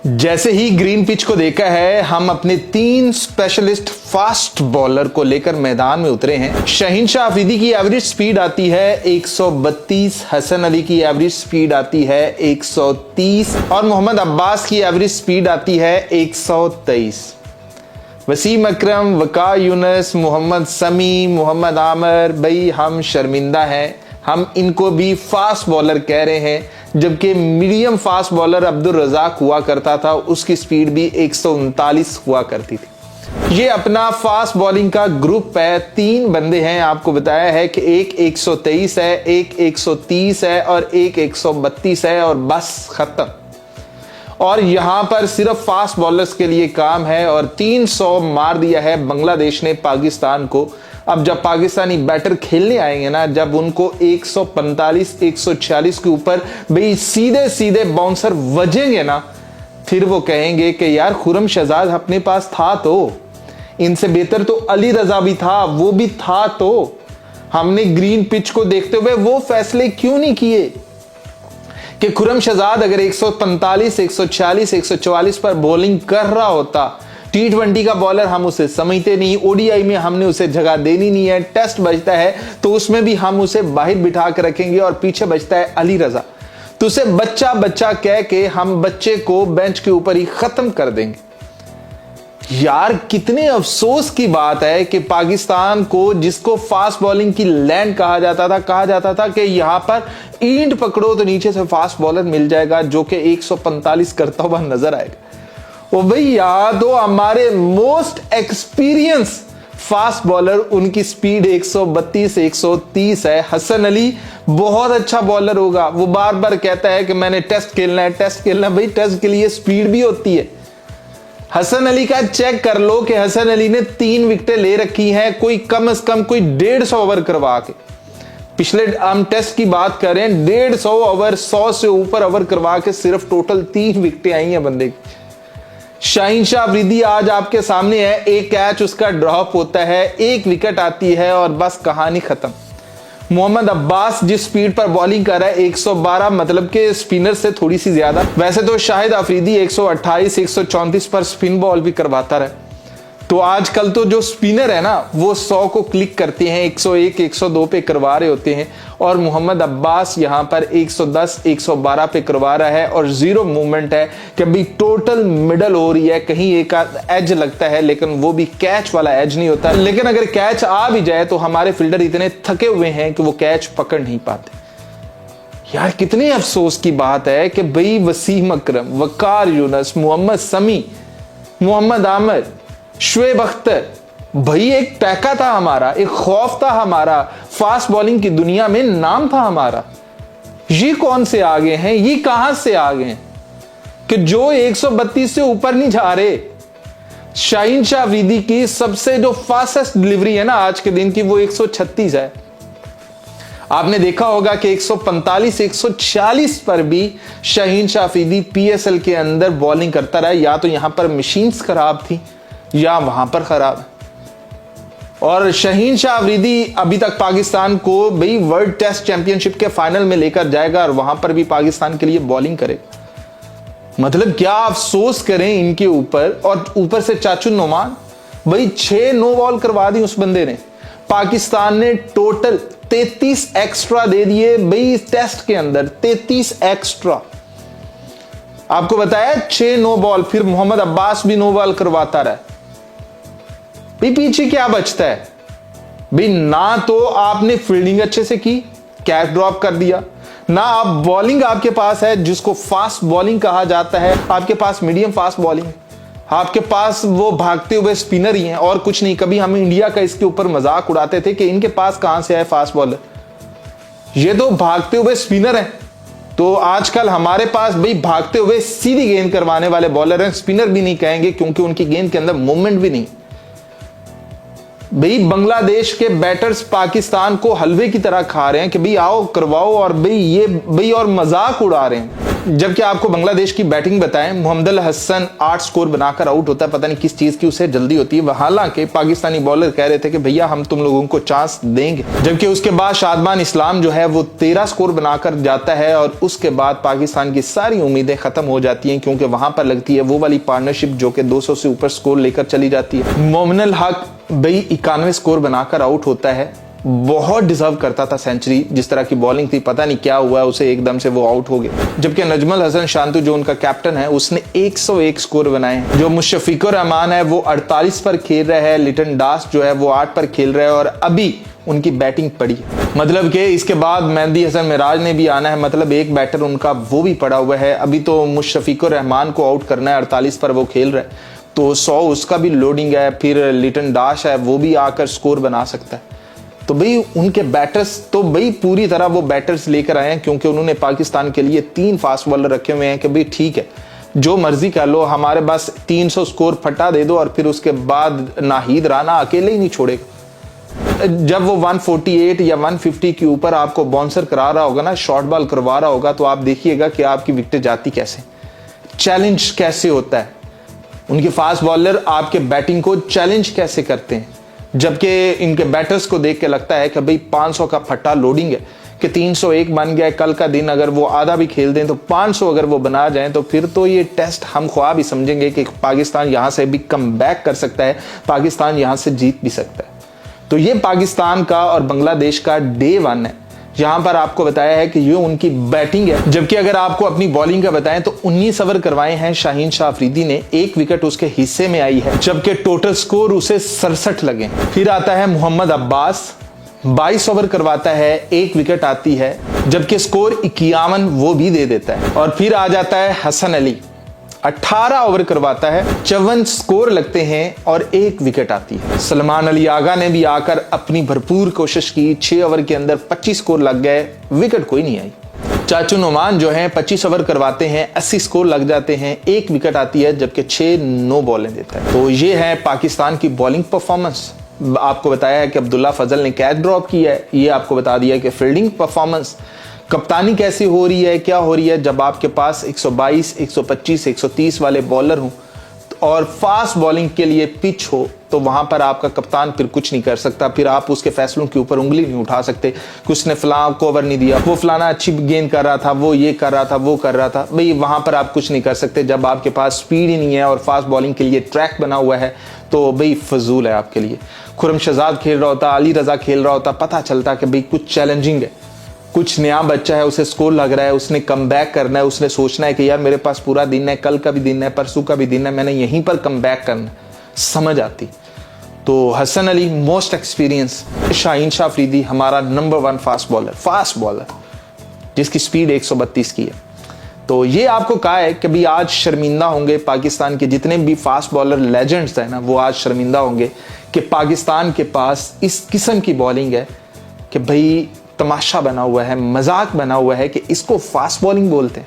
जैसे ही green pitch को देखा है, हम अपने 3 स्पेशलिस्ट फास्ट बॉलर को लेकर मैदान में उतरे हैं। शहीनशाह अफरीदी की एवरेज स्पीड आती है 132, हसन अली की एवरेज स्पीड आती है 130 और मोहम्मद अब्बास की एवरेज स्पीड आती है 123। वसीम अकरम, वकार यूनुस, मोहम्मद समी, मोहम्मद आमिर, भाई हम शर्मिंदा हैं, हम इनको भी फास्ट बॉलर कह रहे हैं, जबकि medium fast bowler Abdul Razzaq हुआ करता था, उसकी स्पीड भी 139 हुआ करती थी। ये अपना फास्ट बॉलिंग का ग्रुप है, 3 बंदे हैं, आपको बताया है कि एक 123 है, एक 130 है और एक 132 है और बस खत्म। और यहां पर सिर्फ फास्ट बॉलर्स के लिए काम है और 300 मार दिया है बांग्लादेश ने पाकिस्तान को। अब जब पाकिस्तानी बैटर खेलने आएंगे ना, जब उनको 145 146 के ऊपर भाई सीधे सीधे बाउंसर वजेंगे ना, फिर वो कहेंगे कि यार खुरम शहजाद अपने पास था, तो इनसे बेहतर तो अली रजा भी था, वो भी था, तो हमने ग्रीन पिच को देखते हुए वो फैसले क्यों नहीं किए कि खुरम शहजाद अगर 145 146 144 पर बॉलिंग कर रहा होता, T20 का बॉलर हम उसे समझते नहीं, ODI में हमने उसे जगह देनी नहीं है, टेस्ट बचता है तो उसमें भी हम उसे बाहर बिठा कर रखेंगे और पीछे बचता है अली रजा, तो उसे बच्चा बच्चा कह के हम बच्चे को बेंच के ऊपर ही खत्म कर देंगे। यार कितने अफसोस की बात है कि पाकिस्तान को, जिसको फास्ट बॉलिंग की लैंड कहा जाता था कि यहां पर ईंट पकड़ो तो नीचे से फास्ट बॉलर मिल जाएगा जो कि 145 करता हुआ नजर आएगा। ओ भाई यार, तो हमारे मोस्ट एक्सपीरियंस फास्ट बॉलर, उनकी स्पीड 132 130 है। हसन अली बहुत अच्छा बॉलर होगा, वो बार बार कहता है कि मैंने टेस्ट खेलना है, टेस्ट खेलना है। भाई टेस्ट के लिए स्पीड भी होती है। हसन अली का चेक कर लो कि हसन अली ने 3 विकेटें ले रखी हैं, कोई कम से कम कोई 150 ओवर करवा के। पिछले हम टेस्ट की बात करें, 150 ओवर, 100 से ऊपर ओवर करवा के सिर्फ टोटल 3 विकेटें आई हैं बंदे की। शहीनशाह अफरीदी आज आपके सामने है, एक कैच उसका ड्रॉप होता है, 1 विकेट आती है और बस कहानी खत्म। मोहम्मद अब्बास जिस स्पीड पर बॉलिंग कर रहा है 112, मतलब के स्पिनर से थोड़ी सी ज्यादा। वैसे तो शाहिद अफरीदी 128 134 पर स्पिन बॉल भी करवाता रहा। तो आजकल तो जो स्पिनर है ना, वो 100 को क्लिक करते हैं, 101 102 पे करवा रहे होते हैं, और मोहम्मद अब्बास यहां पर 110 112 पे करवा रहा है और 0 मूवमेंट है कि भाई टोटल मिडल हो रही है। कहीं एक एज लगता है लेकिन वो भी कैच वाला एज नहीं होता। लेकिन अगर कैच आ भी जाए तो हमारे फील्डर इतने थके हुए हैं कि वो कैच पकड़ नहीं पाते। यार कितने अफसोस की बात है कि भाई वसीम अकरम, वकार यूनुस, मोहम्मद समी, मोहम्मद आमिर, शुएब अख्तर, भाई एक टैका था हमारा, एक खौफ था हमारा, फास्ट बॉलिंग की दुनिया में नाम था हमारा। ये कौन से आ गए हैं, ये कहां से आ गए हैं कि जो 132 से ऊपर नहीं जा रहे। शहीनशाह अफरीदी की सबसे जो फास्टेस्ट डिलीवरी है ना आज के दिन की, वो 136 है। आपने देखा होगा कि 145 146 पर भी शहीनशाह अफरीदी PSL के अंदर बॉलिंग करता रहा। या तो यहां पर मशीन्स खराब थी या वहां पर खराब। और शहीनशाह अफरीदी अभी तक पाकिस्तान को भाई वर्ल्ड टेस्ट चैंपियनशिप के फाइनल में लेकर जाएगा और वहां पर भी पाकिस्तान के लिए बॉलिंग करेगा। मतलब क्या अफसोस करें इनके ऊपर। और ऊपर से चाचू नोमान, भाई 6 नो बॉल करवा दी उस बंदे ने। पाकिस्तान ने टोटल 33 एक्स्ट्रा दे दिए भाई टेस्ट के अंदर, 33 एक्स्ट्रा। आपको बताया 6 नो बॉल, फिर मोहम्मद अब्बास भी नो बॉल करवाता रहा। भाई पीछे क्या बचता है भाई? ना तो आपने फील्डिंग अच्छे से की, कैच ड्रॉप कर दिया, ना आप बॉलिंग आपके पास है जिसको फास्ट बॉलिंग कहा जाता है, आपके पास मीडियम फास्ट बॉलिंग, आपके पास वो भागते हुए स्पिनर ही हैं और कुछ नहीं। कभी हम इंडिया का इसके ऊपर मजाक उड़ाते थे कि इनके पास कहां से आए फास्ट बॉलर, ये तो भागते हुए स्पिनर हैं। तो आजकल हमारे पास भाई भागते हुए सीधी गेंद करवाने वाले बॉलर हैं, स्पिनर भी नहीं कहेंगे क्योंकि उनकी गेंद के अंदर मूवमेंट भी नहीं। भाई बांग्लादेश के बैटर्स पाकिस्तान को हलवे की तरह खा रहे हैं कि भाई आओ करवाओ, और भाई ये भाई और मजाक उड़ा रहे हैं। जबकि आपको बांग्लादेश की बैटिंग बताएं, मोहम्मद हसन 8 स्कोर बनाकर आउट होता है। पता नहीं किस चीज की उसे जल्दी होती है। हालांकि पाकिस्तानी बॉलर कह रहे थे कि भैया हम तुम लोगों को चांस देंगे। जबकि उसके बाद शादमान इस्लाम जो है वो 13 स्कोर बनाकर जाता है और उसके बाद पाकिस्तान की सारी उम्मीदें खत्म हो जाती हैं, क्योंकि वहां पर लगती है वो वाली पार्टनरशिप जो कि 200 से ऊपर स्कोर लेकर चली जाती है। मोमिनुल हक भाई 91 स्कोर बनाकर आउट होता है। बहुत डिजर्व करता था सेंचुरी, जिस तरह की बॉलिंग थी, पता नहीं क्या हुआ उसे, एकदम से वो आउट हो गया। जबकि नजमुल हसन शांतु जो उनका कैप्टन है उसने 101 स्कोर बनाए। जो मुशफिकुर रहमान है वो 48 पर खेल रहा है, लिटन दास जो है वो 8 पर खेल रहा है और अभी उनकी बैटिंग पड़ी है। मतलब कि इसके बाद मेहदी हसन मिराज ने भी आना है, मतलब एक बैटर उनका वो भी पड़ा हुआ है। अभी तो मुशफिकुर रहमान को आउट करना है, 48 पर वो खेल रहा है, तो 100 उसका भी लोडिंग है। फिर लिटन दास है वो भी आकर स्कोर बना सकता है। तो भाई उनके बैटर्स तो भाई पूरी तरह वो बैटर्स लेकर आए हैं, क्योंकि उन्होंने पाकिस्तान के लिए 3 फास्ट बॉलर रखे हुए हैं कि भाई ठीक है जो मर्जी कर लो, हमारे पास 300 स्कोर फटा दे दो और फिर उसके बाद नाहिद राना अकेले ही नहीं छोड़ेगा। जब वो 148 या 150 के ऊपर आपको बाउंसर करा रहा होगा ना, शॉर्ट बॉल करवा रहा होगा, तो आप देखिएगा कि आपकी विकेट जाती कैसे, चैलेंज कैसे होता है। उनके फास्ट बॉलर आपके बैटिंग को चैलेंज कैसे करते हैं, जबकि इनके बैटर्स को देख के लगता है कि भाई 500 का फट्टा लोडिंग है कि 301 बन गया। कल का दिन अगर वो आधा भी खेल दें तो 500 अगर वो बना जाएं तो फिर तो ये टेस्ट हम ख्वाब ही समझेंगे कि पाकिस्तान यहां से भी कम बैक कर सकता है, पाकिस्तान यहां से जीत भी सकता है। तो ये पाकिस्तान का और बांग्लादेश का डे 1 है। यहां पर आपको बताया है कि ये उनकी बैटिंग है। जबकि अगर आपको अपनी बॉलिंग का बताएं तो 19 ओवर करवाए हैं शाहीन शाह अफरीदी ने, 1 विकेट उसके हिस्से में आई है, जबकि टोटल स्कोर उसे 67 लगे। फिर आता है मोहम्मद अब्बास, 22 ओवर करवाता है, 1 विकेट आती है, जबकि स्कोर 51 वो भी दे देता है। और फिर आ जाता है हसन अली, 18 ओवर करवाता है, 54 स्कोर लगते हैं और 1 विकेट आती है। सलमान अली आगा ने भी आकर अपनी भरपूर कोशिश की, 6 ओवर के अंदर 25 स्कोर लग गए, विकेट कोई नहीं आई। चाचू नुमान जो हैं 25 ओवर करवाते हैं, 80 स्कोर लग जाते हैं, 1 विकेट आती है, जबकि 6 नो बॉलें देता है। तो ये है पाकिस्तान की बॉलिंग परफॉर्मेंस। आपको बताया है कि अब्दुल्ला फजल ने कैच ड्रॉप किया है, ये आपको बता दिया कि फील्डिंग परफॉर्मेंस, कप्तानी कैसी हो रही है, क्या हो रही है। जब आपके पास 122, 125, 130 वाले बॉलर हों और फास्ट बॉलिंग के लिए पिच हो, तो वहां पर आपका कप्तान फिर कुछ नहीं कर सकता। फिर आप उसके फैसलों के ऊपर उंगली नहीं उठा सकते कि उसने फलां को ओवर नहीं दिया, वो फलाना अच्छी गेंद कर रहा था, वो ये कर रहा था, वो कर रहा था। भाई वहां पर आप कुछ नहीं कर सकते जब आपके पास स्पीड ही नहीं है और फास्ट बॉलिंग के लिए ट्रैक बना हुआ है, तो भाई फजूल है आपके लिए। खुरम शहजाद खेल रहा होता, अली रजा खेल रहा होता, पता चलता कि भाई कुछ चैलेंजिंग है, कुछ नया बच्चा है, उसे स्कोर लग रहा है, उसने कम बैक करना है, उसने सोचना है कि यार मेरे पास पूरा दिन है, कल का भी दिन है, परसों का भी दिन है, मैंने यहीं पर कम बैक करना, समझ आती। तो हसन अली मोस्ट एक्सपीरियंस, शाहीन शाह अफरीदी हमारा नंबर 1 फास्ट बॉलर जिसकी स्पीड 132 की है। तो ये आपको कहा है कि भाई आज शर्मिंदा होंगे पाकिस्तान के जितने भी फास्ट बॉलर लेजेंड्स हैं ना, वो आज शर्मिंदा होंगे कि पाकिस्तान के पास इस किस्म की बॉलिंग है कि भाई तमाशा बना हुआ है, मजाक बना हुआ है कि इसको फास्ट बॉलिंग बोलते हैं।